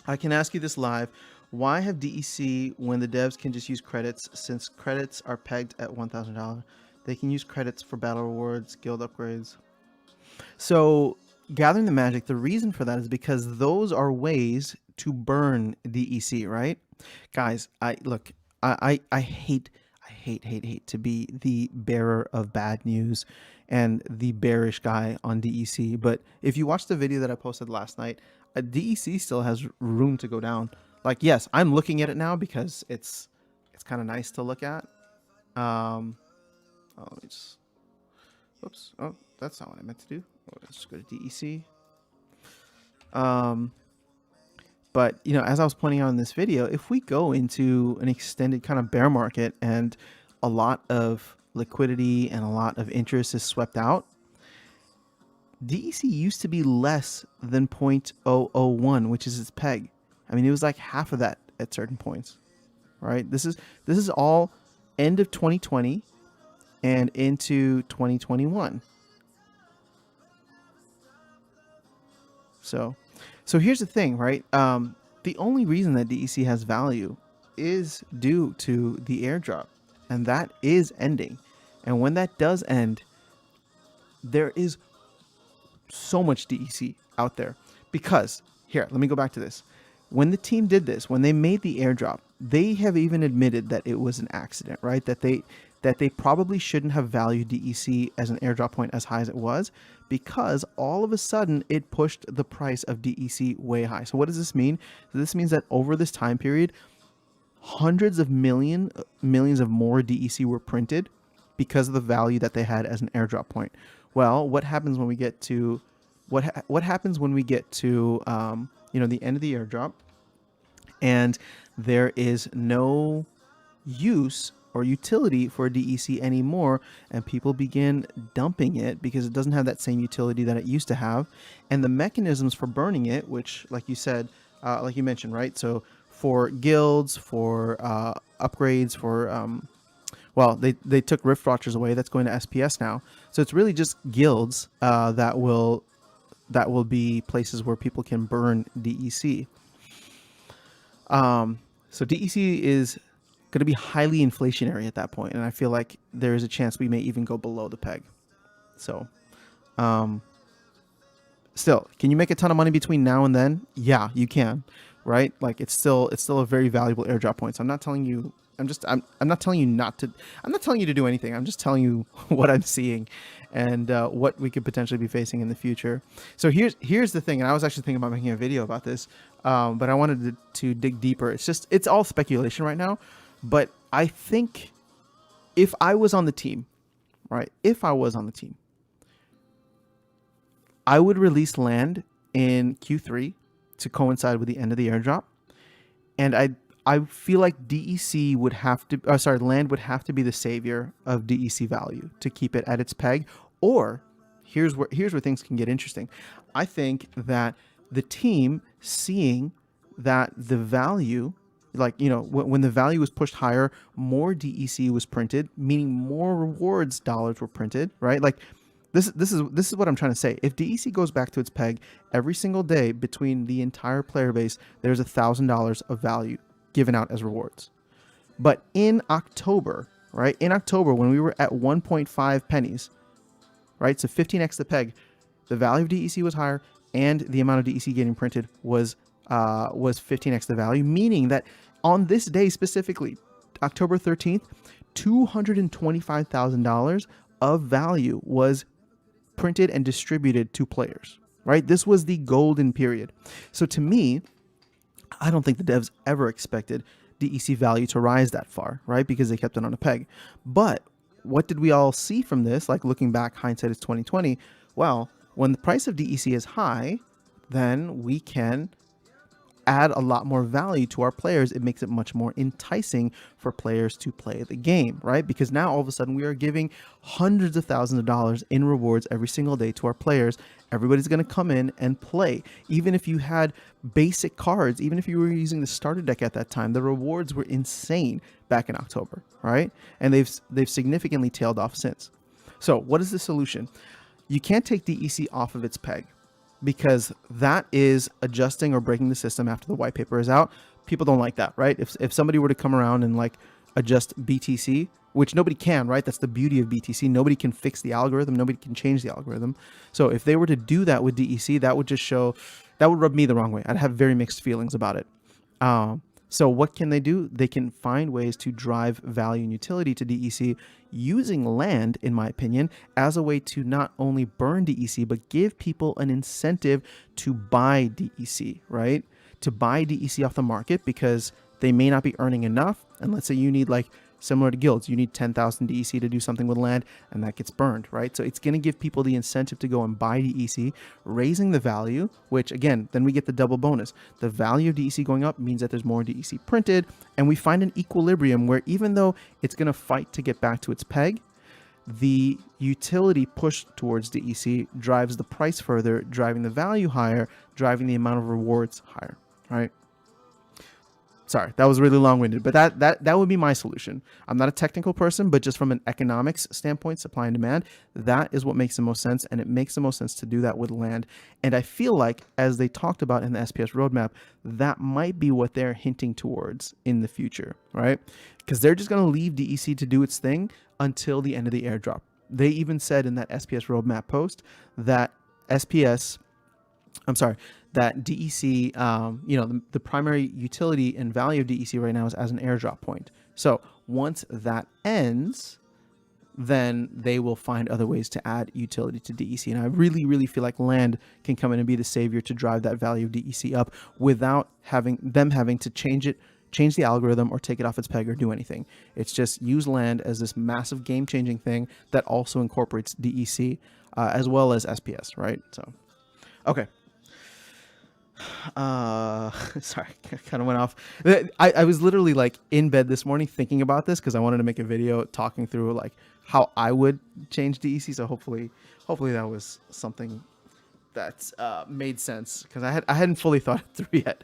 I can ask you this live. Why have DEC when the devs can just use credits, since credits are pegged at $1,000? They can use credits for battle rewards, guild upgrades. So gathering the magic, the reason for that is because those are ways to burn DEC, right? Guys, I hate to be the bearer of bad news and the bearish guy on DEC. But if you watch the video that I posted last night, DEC still has room to go down. Like, yes, I'm looking at it now because it's kind of nice to look at. Oh, let me just, oops. Oh, that's not what I meant to do. Oh, let's just go to DEC. But, you know, as I was pointing out in this video, if we go into an extended kind of bear market and a lot of liquidity and a lot of interest is swept out, DEC used to be less than 0.001, which is its peg. I mean, it was like half of that at certain points, right? This is all end of 2020 and into 2021. So here's the thing, right? The only reason that DEC has value is due to the airdrop, and that is ending. And when that does end, there is so much DEC out there. Because here, let me go back to this. When the team did this, when they made the airdrop, they have even admitted that it was an accident, right? That they probably shouldn't have valued DEC as an airdrop point as high as it was, because all of a sudden it pushed the price of DEC way high. So what does this mean? So this means that over this time period, hundreds of millions of more DEC were printed because of the value that they had as an airdrop point. Well, what happens when we get to what happens when we get to you know, the end of the airdrop, and there is no use or utility for DEC anymore, and people begin dumping it because it doesn't have that same utility that it used to have, and the mechanisms for burning it, which, like you said, like you mentioned, right? So for guilds, for upgrades, for well, they took Rift Watchers away. That's going to SPS now. So it's really just guilds that will be places where people can burn DEC. So DEC is going to be highly inflationary at that point, and I feel like there is a chance we may even go below the peg. So, still, can you make a ton of money between now and then? Yeah, you can, right? Like it's still a very valuable airdrop point. So I'm not telling you. I'm not telling you not to. I'm not telling you to do anything. I'm just telling you what I'm seeing, and what we could potentially be facing in the future. So here's the thing, and I was actually thinking about making a video about this, but I wanted to dig deeper. It's all speculation right now, but I think if I was on the team, right? If I was on the team, I would release land in Q3 to coincide with the end of the airdrop, and I feel like DEC would have to, land would have to be the savior of DEC value to keep it at its peg. Or here's where things can get interesting. I think that the team, seeing that the value, like, you know, when the value was pushed higher, more DEC was printed, meaning more rewards dollars were printed, right? Like this is what I'm trying to say. If DEC goes back to its peg every single day between the entire player base, there's $1,000 of value given out as rewards. But in October, right? In October, when we were at 1.5 pennies, right? So 15x the peg, the value of DEC was higher, and the amount of DEC getting printed was 15x the value, meaning that on this day specifically, October 13th, $225,000 of value was printed and distributed to players, right? This was the golden period. So to me, I don't think the devs ever expected DEC value to rise that far, right? Because they kept it on a peg. But what did we all see from this? Like, looking back, hindsight is 2020. Well, when the price of DEC is high, then we can add a lot more value to our players. It makes it much more enticing for players to play the game, right? Because now all of a sudden we are giving hundreds of thousands of dollars in rewards every single day to our players. Everybody's going to come in and play. Even if you had basic cards, even if you were using the starter deck at that time, the rewards were insane back in October, right? And they've significantly tailed off since. So what is the solution? You can't take DEC off of its peg, because that is adjusting or breaking the system after the white paper is out. People don't like that, right? If somebody were to come around and like adjust BTC, which nobody can, right? That's the beauty of BTC. Nobody can fix the algorithm. Nobody can change the algorithm. So if they were to do that with DEC, that would just show, that would rub me the wrong way. I'd have very mixed feelings about it. So what can they do? They can find ways to drive value and utility to DEC using land, in my opinion, as a way to not only burn DEC, but give people an incentive to buy DEC, right? To buy DEC off the market, because they may not be earning enough. And let's say you need, like, similar to guilds, you need 10,000 DEC to do something with land, and that gets burned, right? So it's going to give people the incentive to go and buy DEC, raising the value, which again, then we get the double bonus. The value of DEC going up means that there's more DEC printed, and we find an equilibrium where even though it's going to fight to get back to its peg, the utility push towards DEC drives the price further, driving the value higher, driving the amount of rewards higher, right? Sorry, that was really long-winded, but that would be my solution. I'm not a technical person, but just from an economics standpoint, supply and demand, that is what makes the most sense, and it makes the most sense to do that with land. And I feel like, as they talked about in the SPS roadmap, that might be what they're hinting towards in the future, right? Because they're just going to leave DEC to do its thing until the end of the airdrop. They even said in that SPS roadmap post that that DEC, the primary utility and value of DEC right now is as an airdrop point. So once that ends, then they will find other ways to add utility to DEC. And I really, really feel like land can come in and be the savior to drive that value of DEC up without having to change the algorithm or take it off its peg or do anything. It's just use land as this massive game-changing thing that also incorporates DEC as well as SPS, right? So, okay. Sorry, I kind of went off. I was literally like in bed this morning thinking about this because I wanted to make a video talking through like how I would change DEC. So hopefully that was something that made sense, because I hadn't fully thought it through yet.